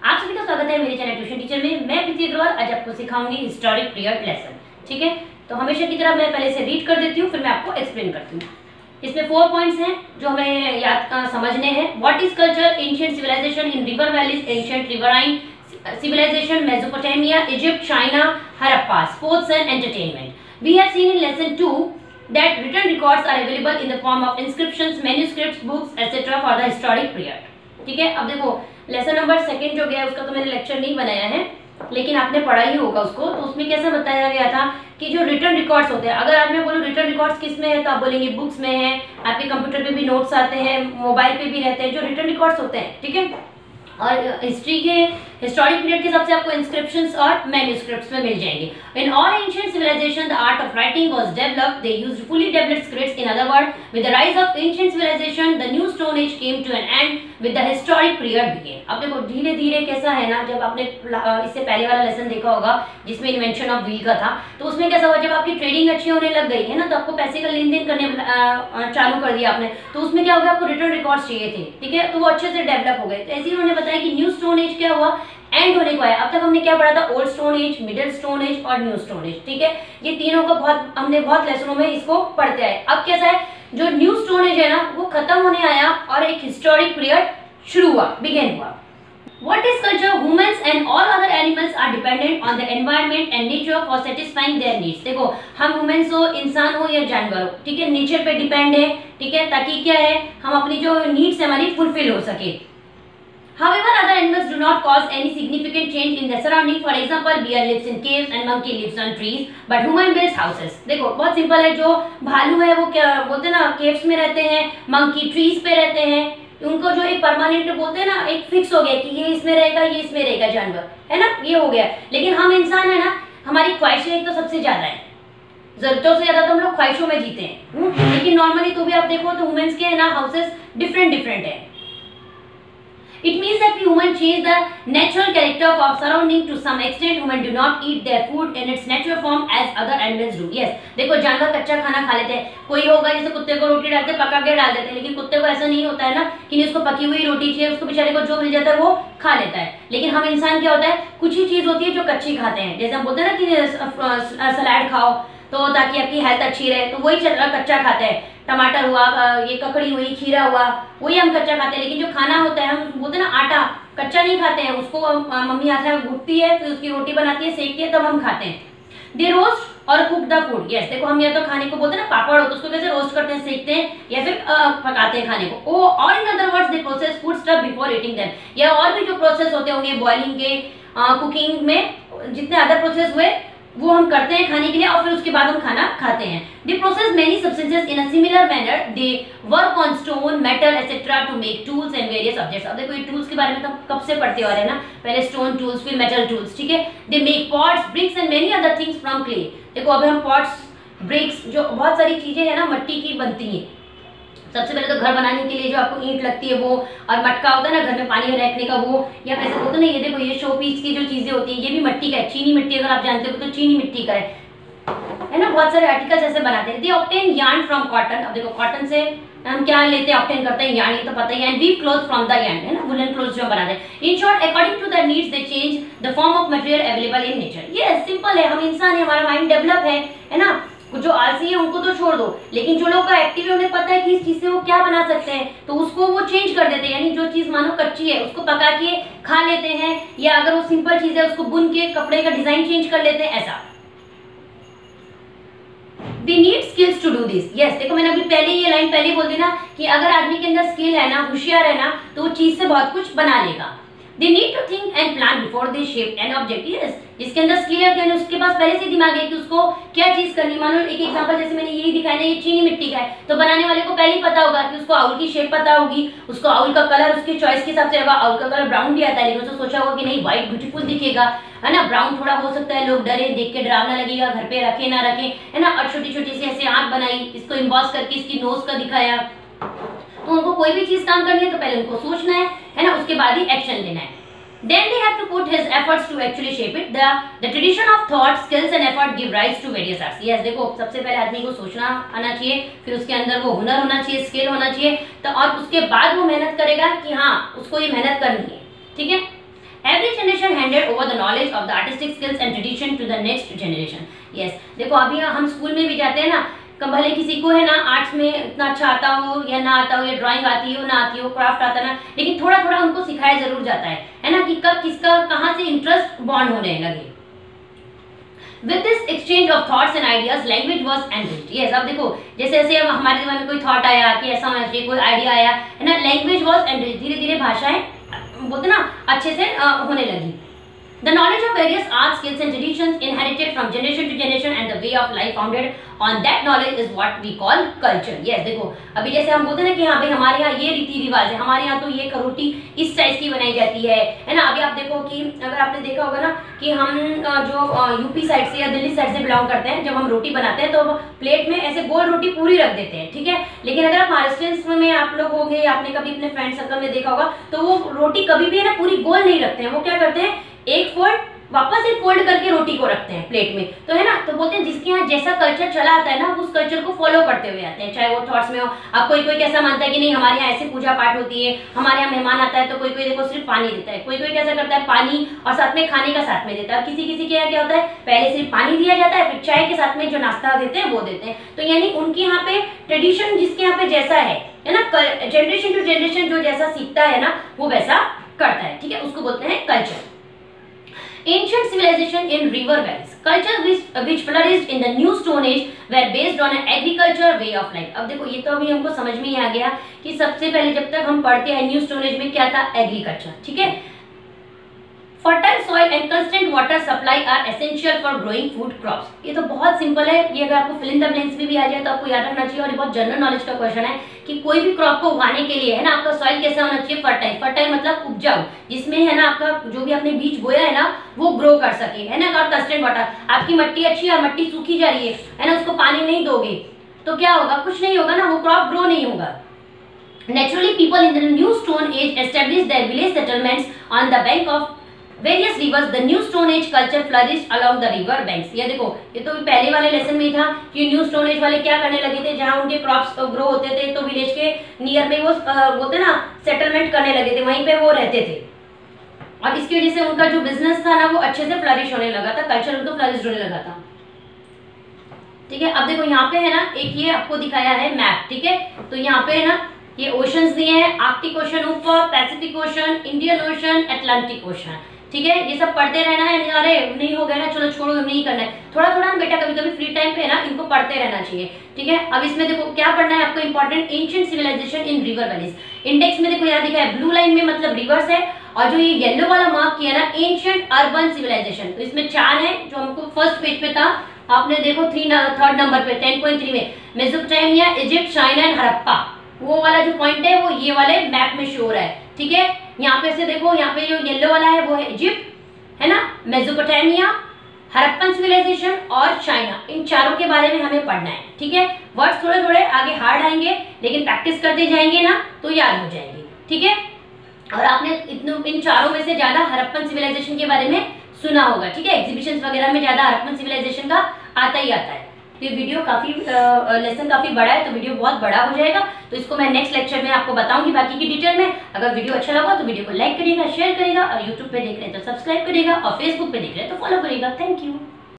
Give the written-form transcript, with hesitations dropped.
आप सभी का स्वागत है मेरे चैनल ट्यूशन टीचर में। मैं प्रीति अग्रवाल आज आपको सिखाऊंगी हिस्टोरिक पीरियड लेसन। ठीक है, तो हमेशा की तरह मैं पहले से रीड कर देती हूँ, फिर मैं आपको एक्सप्लेन करती हूँ। इसमें 4 पॉइंट्स हैं जो हमें याद समझने हैं। What is culture, ancient civilization in river valleys, ancient riverine civilization, Mesopotamia, Egypt, China, Harappa, sports and entertainment. We have seen in lesson 2 that written records are available in the form of inscriptions, manuscripts, books, etc. for the historic period. ठीक है, अब देखो lesson number 2 जो गया उसका तो मैंने lecture नहीं बनाया है, लेकिन आपने पढ़ा ही होगा उसको। तो उसमें कैसा बताया गया था कि जो रिटर्न रिकॉर्ड्स होते हैं, अगर आज मैं बोलूँ रिटर्न रिकॉर्ड्स किस में है तो आप बोलेंगे बुक्स में है, आपके कंप्यूटर पे भी नोट्स आते हैं, मोबाइल पे भी रहते हैं जो रिटर्न रिकॉर्ड्स होते हैं। ठीक है, और हिस्ट्री के हिस्टोरिक पीरियड के हिसाब से आपको इंस्क्रिप्शंस और मैन्युस्क्रिप्ट्स में मिल जाएंगे। In all ancient civilization the art of writing was developed, they used fully developed scripts. In other word, with the rise of ancient civilization the new stone age came to an end with the historic period begin. अब देखो धीरे धीरे कैसा है ना, जब आपने इससे पहले वाला लेसन देखा होगा जिसमें इन्वेंशन ऑफ व्हील का था, तो उसमें कैसा हुआ, जब आपकी ट्रेडिंग अच्छी होने लग गई है ना, तो आपको पैसे का लेन देन करने चालू कर दिया आपने, तो उसमें क्या हो गया, आपको रिटर्न रिकॉर्ड्स चाहिए थे। ठीक है, तो वो अच्छे से डेवलप हो गए। तो ऐसे ही उन्होंने बताया कि न्यू स्टोन एज क्या हुआ, एंड होने को आया। अब तक हमने क्या पढ़ा था, old stone age, middle stone age और न्यू स्टोन एज। ठीक है, ये तीनों का हमने बहुत लेसनों में इसको पढ़ते आए। अब कैसा है, जो न्यू स्टोन एज है ना वो खत्म होने आया और एक हिस्टोरिक पीरियड शुरू हुआ, बिगिन हुआ। What is culture? Humans and all other animals are dependent on the environment and nature for satisfying their needs. देखो हम ह्यूमंस हो, इंसान हो या जानवर हो, ठीक है, नेचर पे डिपेंड है। ठीक है, ताकि क्या है, हम अपनी जो नीड्स हमारी फुलफिल हो सके। However, other animals do not cause any significant change in their surrounding. For example, bear lives in caves and monkey lives on trees, but human builds houses. देखो बहुत सिंपल है, जो भालू है वो क्या बोलते हैं ना, केव्स में रहते हैं, मंकी ट्रीज पे रहते हैं। उनको जो एक परमानेंट बोलते हैं ना, एक फिक्स हो गया कि ये इसमें रहेगा, ये इसमें रहेगा, जानवर है ना, ये हो गया। लेकिन हम इंसान है ना, हमारी ख्वाहिशें एक तो सबसे ज्यादा है, जरूरतों से ज्यादा तो हम लोग ख्वाहिशों में जीते हैं। लेकिन नॉर्मली तो भी आप देखो तो ह्यूमंस के है ना हाउसेस डिफरेंट है। It means that human change the natural character of our surrounding to some extent. Human do not eat their food in its natural form as other animals do. Yes, देखो जानवर कच्चा खाना खा लेते हैं। कोई होगा जैसे कुत्ते को रोटी डालते पका के डाल देते हैं, लेकिन कुत्ते को ऐसा नहीं होता है ना कि उसको पकी हुई रोटी चाहिए, उसको बेचारे को जो मिल जाता है वो खा लेता है। लेकिन हम इंसान क्या होता है, कुछ ही चीज होती है जो कच्ची खाते हैं। जैसे हम बोलते हैं ना कि सलाद खाओ तो ताकि आपकी हेल्थ अच्छी रहे, तो वही कच्चा खाते हैं। टमाटर हुआ, ये ककड़ी हुई, खीरा हुआ, वही हम कच्चा खाते हैं। लेकिन जो खाना होता है, हम बोलते हैं ना आटा, कच्चा नहीं खाते हैं, उसको मम्मी हाथ में घुटती है, फिर उसकी रोटी बनाती है, सेकती है, तब हम खाते हैं। दे रोस्ट और कुक द फूड। यस, देखो हम या तो खाने को बोलते हैं ना पापड़ हो, तो उसको कैसे रोस्ट करते हैं, सेकते हैं या फिर पकाते हैं खाने को। ओ और in other words they process food stuff before eating them. या और भी जो प्रोसेस होते होंगे बॉइलिंग के, कुकिंग में जितने अदर प्रोसेस हुए वो हम करते हैं खाने के लिए, और फिर उसके बाद हम खाना खाते हैं। They process many substances in a similar manner. They work on stone, metal, etc. to make tools and various objects. अब देखो ये टूल्स के बारे में तो कब से पढ़ते आ रहे हैं ना, पहले स्टोन टूल्स, फिर मेटल टूल्स। ठीक है, They make pots, bricks and many other things from clay. देखो अभी हम pots, bricks, जो बहुत सारी चीजें है ना मट्टी की बनती हैं। सबसे पहले तो घर बनाने के लिए जो आपको ईंट लगती है वो, और मटका होता है ना घर में पानी रखने का वो, या कैसे बोलते हैं ना, ये देखो ये शो पीस की जो चीजें होती है ये भी मिट्टी का है। चीनी मिट्टी अगर आप जानते हो तो चीनी मिट्टी का है ना, बहुत सारे आर्टिकल्स ऐसे बनाते हैं। दे ऑब्टेन यार्न फ्रॉम कॉटन। अब देखो कॉटन से हम क्या लेते हैं, ऑब्टेन करते हैं यार्न, ये तो पता ही है। And weave cloth from the yarn, है ना, वुलन क्लोथ्स जो बनाते हैं। In short, according to the needs they change the form of material available in nature. ये सिंपल है, हम इंसान है, हमारा माइंड डेवलप है ना। जो आलसी है उनको तो छोड़ दो, लेकिन जो लोग का एक्टिव है उन्हें पता है कि इस चीज से वो क्या बना सकते हैं, तो उसको वो चेंज कर देते हैं। यानी जो चीज मानो कच्ची है उसको पका के खा लेते हैं, या अगर वो सिंपल चीज है उसको बुन के कपड़े का डिजाइन चेंज कर लेते हैं, ऐसा। They need skills to do this. Yes, देखो मैंने अभी पहले ये लाइन पहले बोल दी ना कि अगर आदमी के अंदर स्किल है ना, होशियार है ना, तो वो चीज से बहुत कुछ बना लेगा। They need to think and plan before they shape an object. Yes, जिसके अंदर स्किल है उसके पास पहले से दिमाग है कि उसको क्या चीज करनी। मानो एक एग्जांपल जैसे मैंने यही दिखाया ना, ये चीनी मिट्टी का है, तो बनाने वाले को पहले ही पता होगा कि उसको आउल की शेप पता होगी, उसको आउल का कलर उसकी चॉइस के हिसाब से होगा। आउल का कलर ब्राउन भी आता है, लेकिन उसने सोचा होगा कि नहीं व्हाइट ब्यूटीफुल दिखेगा, है ना, ब्राउन थोड़ा हो सकता है लोग डरे देख के, डरावना लगेगा, घर पे रखे ना रखे, है ना। और छोटी छोटी सी ऐसे आंख बनाई, इसको इम्बॉस करके इसकी नोज का दिखाया। तो उनको कोई भी चीज काम करनी है तो पहले उनको सोचना है ना, उसके बाद ही एक्शन लेना है। Then they have to put his efforts to actually shape it. The tradition of thought, skills and effort give rise to various arts. Yes, देखो सबसे पहले आदमी को सोचना आना चाहिए, फिर उसके अंदर वो हुनर होना चाहिए, स्किल होना चाहिए, तो और उसके बाद वो मेहनत करेगा कि हाँ उसको ये मेहनत करनी है। ठीक है, Every generation handed over the knowledge of the artistic skills and tradition to the next generation. Yes, देखो अभी हम स्कूल में भी जाते हैं ना, भले किसी को है ना आर्ट्स में इतना अच्छा आता हो या ना आता हो, या ड्राइंग आती हो ना आती हो, क्राफ्ट आता ना, लेकिन थोड़ा थोड़ा उनको सिखाया जरूर जाता है ना, कि कब किसका कहाँ से इंटरेस्ट बॉर्न होने लगे। With this exchange of thoughts and ideas, language was enriched. Yes, अब देखो जैसे जैसे हमारे दिमाग में कोई थॉट आया कि ऐसा होना चाहिए, कोई आइडिया आया है ना, लैंग्वेज was enriched, धीरे धीरे भाषाएं बोलते ना अच्छे से होने लगी। The knowledge of various arts, skills and traditions inherited from generation to generation and the way of life founded on that knowledge is what we call culture. Yes, देखो अभी जैसे हम बोलते हैं ना कि हाँ भाई हमारे यहाँ ये रीति रिवाज है, हमारे यहाँ तो ये रोटी इस साइज की बनाई जाती है ना। अभी आप देखो कि अगर आपने देखा होगा ना कि हम जो यूपी साइड से या दिल्ली साइड से बिलोंग करते हैं, जब हम रोटी बनाते हैं तो प्लेट में ऐसे गोल रोटी पूरी रख देते हैं, ठीक है। लेकिन अगर आप महाराष्ट्र में आप लोग होंगे, आपने कभी अपने फ्रेंड सर्कल में देखा होगा, तो वो रोटी कभी भी है ना पूरी गोल नहीं रखते हैं, वो क्या करते हैं एक फोल्ड वापस एक फोल्ड करके रोटी को रखते हैं प्लेट में, तो है ना। तो बोलते हैं जिसके यहाँ जैसा कल्चर चला आता है ना, उस कल्चर को फॉलो करते हुए आते हैं, चाहे वो थॉट्स में हो। अब कोई कोई कैसा मानता है कि नहीं हमारे यहाँ ऐसे पूजा पाठ होती है, हमारे यहाँ मेहमान आता है तो कोई कोई देखो सिर्फ पानी देता है, कोई कोई कैसा करता है पानी और साथ में खाने का साथ में देता है, और किसी किसी के यहाँ क्या होता है पहले सिर्फ पानी दिया जाता है, फिर चाय के साथ में जो नाश्ता देते हैं वो देते हैं। तो यानी उनके यहाँ पे ट्रेडिशन जिसके यहाँ पे जैसा है ना, जनरेशन टू जनरेशन जो जैसा सीखता है ना वो वैसा करता है, ठीक है, उसको बोलते हैं culture. Ancient civilization in river valleys, culture which flourished in the new stone age were based on an agriculture way of life. अब देखो ये तो अभी हमको समझ में ही आ गया कि सबसे पहले जब तक हम पढ़ते हैं न्यू स्टोन एज में क्या था, एग्रीकल्चर, ठीक है। Fertile soil and constant water supply are essential for growing food crops. ये तो बहुत सिंपल है, ये अगर आपको फिल इन द ब्लैंक्स में भी आ जाए तो आपको याद रखना चाहिए, और ये बहुत जनरल नॉलेज का क्वेश्चन है कि कोई भी क्रॉप को उगाने के लिए है ना आपका सॉइल कैसा होना चाहिए, फर्टाइल। फर्टाइल मतलब उपजाऊ, जिसमें है ना आपका जो भी आपने बीज बोया है ना वो ग्रो कर सके, है ना। और कंस्टेंट वाटर, आपकी मट्टी अच्छी है और मट्टी सूखी जा रही है ना, उसको पानी नहीं दोगे तो क्या होगा, कुछ नहीं होगा ना, वो क्रॉप ग्रो नहीं होगा। Naturally, people in the new stone age established their village settlements on the bank of various rivers. The new stone age culture flourished along the river banks. ये देखो ये तो पहले वाले लेसन में ही था कि न्यू स्टोन एज वाले क्या करने लगे थे, जहाँ उनके क्रॉप्स ग्रो होते थे तो विलेज के नियर में वो बोलते ना सेटलमेंट करने लगे थे, वहीं पे वो रहते थे, और इसकी वजह से उनका जो बिजनेस था ना वो अच्छे से फ्लरिश होने लगा था, कल्चर उनको फ्लरिश होने लगा था, ठीक है। अब देखो यहाँ पे है ना एक ये आपको दिखाया है मैप, ठीक है। तो यहाँ पे है ना ये ओशंस दिए हैं, आर्कटिक ओशन ऊपर, Pacific ocean, Indian ocean, Atlantic ocean, ठीक है। ये सब पढ़ते रहना है, अरे नहीं हो गया ना चलो छोड़ो नहीं करना है, थोड़ा थोड़ा हम बेटा कभी कभी फ्री टाइम पे ना इनको पढ़ते रहना चाहिए, ठीक है। अब इसमें देखो क्या पढ़ना है आपको important, ancient civilization in river valleys. Index में देखो यहाँ दिखा है ब्लू लाइन में मतलब रिवर्स है, और जो ये येलो वाला मार्क किया ना एंशिएंट अर्बन सिविलाइजेशन, तो इसमें 4 है जो हमको फर्स्ट पेज पे था, आपने देखो थर्ड नंबर पे 10.3 में Mesopotamia, Egypt, China and Harappa, वो वाला जो पॉइंट है वो ये वाले मैप में शो हो रहा है, ठीक है। यहाँ पे से देखो यहाँ पे जो येलो वाला है वो है इजिप्ट, है ना, मेसोपोटामिया, हड़प्पन सिविलाइजेशन और चाइना, इन चारों के बारे में हमें पढ़ना है, ठीक है। वर्ड्स थोड़े थोड़े आगे हार्ड आएंगे लेकिन प्रैक्टिस करते जाएंगे ना तो याद हो जाएंगे, ठीक है। और आपने इन चारों में से ज्यादा हड़प्पन सिविलाइजेशन के बारे में सुना होगा, ठीक है। एग्जीबिशंस वगैरह में ज्यादा हड़प्पन सिविलाइजेशन का आता ही आता है। तो ये वीडियो काफी लेसन काफी बड़ा है, तो वीडियो बहुत बड़ा हो जाएगा, तो इसको मैं नेक्स्ट लेक्चर में आपको बताऊंगी बाकी की डिटेल में। अगर वीडियो अच्छा लगा तो वीडियो को लाइक करिएगा, शेयर करिएगा, और यूट्यूब पे देख रहे हैं तो सब्सक्राइब करिएगा, और फेसबुक पे देख रहे हैं तो फॉलो करिएगा। Thank you.